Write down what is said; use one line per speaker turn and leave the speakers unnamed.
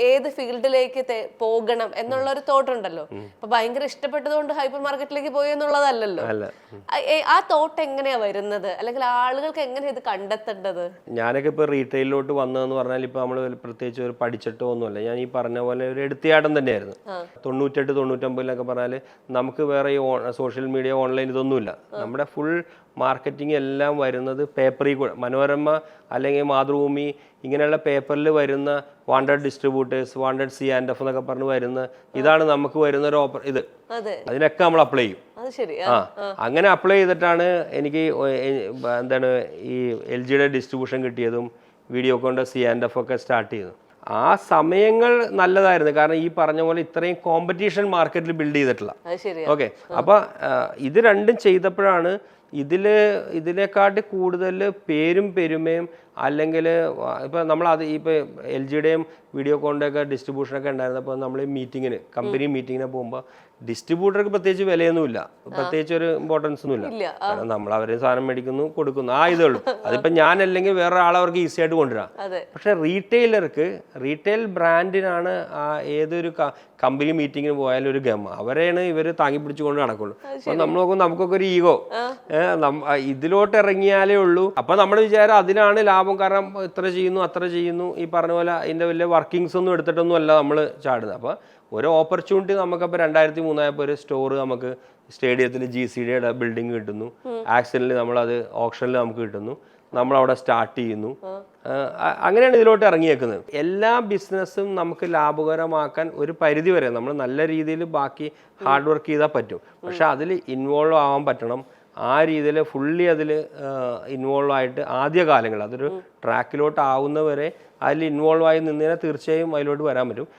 ഏത് ഫീൽഡിലേക്ക് പോകണം എന്നുള്ള ഒരു തോട്ട് ഉണ്ടല്ലോ. ഇപ്പൊ ഭയങ്കര ഇഷ്ടപ്പെട്ടതുകൊണ്ട് ഹൈപ്പർ മാർക്കറ്റിലേക്ക് പോയി എന്നുള്ളതല്ലല്ലോ. ആ തോട്ട് എങ്ങനെയാ വരുന്നത്, അല്ലെങ്കിൽ ആളുകൾക്ക് എങ്ങനെ ഇത് കണ്ടെത്തേണ്ടത്?
ഞാനൊക്കെ ഇപ്പൊ റീറ്റെയിലോട്ട് വന്നതെന്ന് പറഞ്ഞാൽ ഇപ്പൊ നമ്മൾ പ്രത്യേകിച്ച് ഒരു പഠിച്ചിട്ടോ ഒന്നുമല്ല. ഞാൻ ഈ പറഞ്ഞ പോലെ ഒരു എടുത്തിയാട്ടം തന്നെയായിരുന്നു. 98, 99 പറഞ്ഞാൽ നമുക്ക് വേറെ ഈ സോഷ്യൽ മീഡിയ, ഓൺലൈൻ ഇതൊന്നുമില്ല. നമ്മുടെ ഫുൾ മാർക്കറ്റിംഗ് എല്ലാം വരുന്നത് പേപ്പറിൽ കൂടെ. മനോരമ അല്ലെങ്കിൽ മാതൃഭൂമി ഇങ്ങനെയുള്ള പേപ്പറിൽ വരുന്ന വാണ്ടഡ് ഡിസ്ട്രിബ്യൂട്ടേഴ്സ്, വാണ്ടഡ് C&F എന്നൊക്കെ പറഞ്ഞ് വരുന്ന ഇതാണ് നമുക്ക് വരുന്ന ഒരു ഇത്. അതിനൊക്കെ നമ്മൾ അപ്ലൈ ചെയ്യും. അങ്ങനെ അപ്ലൈ ചെയ്തിട്ടാണ് എനിക്ക് എന്താണ് ഈ LGയുടെ ഡിസ്ട്രിബ്യൂഷൻ കിട്ടിയതും വീഡിയോകോണിന്റെ C&F ഒക്കെ സ്റ്റാർട്ട് ചെയ്തത്. ആ സമയങ്ങൾ നല്ലതായിരുന്നു. കാരണം ഈ പറഞ്ഞ പോലെ ഇത്രയും കോമ്പറ്റീഷൻ മാർക്കറ്റിൽ ബിൽഡ് ചെയ്തിട്ടില്ല. ഓക്കെ, അപ്പൊ ഇത് രണ്ടും ചെയ്തപ്പോഴാണ് ഇതിനെക്കാട്ടി കൂടുതൽ പേരും പെരുമയും, അല്ലെങ്കിൽ ഇപ്പം നമ്മൾ ഇപ്പോൾ LGയുടെയും വീഡിയോകോണിൻ്റെ ഒക്കെ ഡിസ്ട്രിബ്യൂഷനൊക്കെ ഉണ്ടായിരുന്നപ്പോൾ നമ്മൾ മീറ്റിങ്ങിന്, കമ്പനി മീറ്റിങ്ങിന് പോകുമ്പോൾ ഡിസ്ട്രിബ്യൂട്ടർക്ക് പ്രത്യേകിച്ച് വിലയൊന്നുമില്ല, പ്രത്യേകിച്ച് ഒരു ഇമ്പോർട്ടൻസ് ഒന്നുമില്ല. കാരണം നമ്മൾ അവരെ സാധനം മേടിക്കുന്നു, കൊടുക്കുന്നു, ആ ഇതേ ഉള്ളൂ. അതിപ്പോൾ ഞാനല്ലെങ്കിൽ വേറെ ആളവർക്ക് ഈസി ആയിട്ട് കൊണ്ടുവരാം. പക്ഷെ റീറ്റെയിലർക്ക്, റീറ്റെയിൽ ബ്രാൻഡിനാണ് ഏതൊരു കമ്പനി മീറ്റിങ്ങിന് പോയാലും ഒരു ഗമ. അവരെയാണ് ഇവർ താങ്ങി പിടിച്ചുകൊണ്ട് നടക്കുള്ളൂ. അപ്പൊ നമ്മൾ നോക്കുമ്പോൾ നമുക്കൊക്കെ ഒരു ഈഗോ, ഇതിലോട്ട് ഇറങ്ങിയാലേ ഉള്ളൂ. അപ്പൊ നമ്മുടെ വിചാരം അതിനാണ് ലാഭം. കാരണം ഇത്ര ചെയ്യുന്നു, അത്ര ചെയ്യുന്നു, ഈ പറഞ്ഞ പോലെ അതിന്റെ വലിയ വർക്കിങ്സ് ഒന്നും എടുത്തിട്ടൊന്നും അല്ല നമ്മൾ ചാടുന്നത്. അപ്പൊ ഒരു ഓപ്പർച്യൂണിറ്റി നമുക്കപ്പോൾ 2003 ആയപ്പോൾ ഒരു സ്റ്റോർ നമുക്ക് സ്റ്റേഡിയത്തിൽ GCDയുടെ ബിൽഡിംഗ് കിട്ടുന്നു. ആക്സിഡന്റിൽ നമ്മളത് ഓപ്ഷനിൽ നമുക്ക് കിട്ടുന്നു. നമ്മളവിടെ സ്റ്റാർട്ട് ചെയ്യുന്നു. അങ്ങനെയാണ് ഇതിലോട്ട് ഇറങ്ങിയേക്കുന്നത്. എല്ലാ ബിസിനസ്സും നമുക്ക് ലാഭകരമാക്കാൻ ഒരു പരിധി വരെ നമ്മൾ നല്ല രീതിയിൽ ബാക്കി ഹാർഡ് വർക്ക് ചെയ്താൽ പറ്റും. പക്ഷെ അതിൽ ഇൻവോൾവ് ആവാൻ പറ്റണം. ആ രീതിയിൽ ഫുള്ളി അതിൽ ഇൻവോൾവ് ആയിട്ട് ആദ്യ കാലങ്ങൾ അതൊരു ട്രാക്കിലോട്ട് ആവുന്നവരെ അതിൽ ഇൻവോൾവ് ആയി നിന്നതിനെ തീർച്ചയായും അതിലോട്ട് വരാൻ പറ്റും.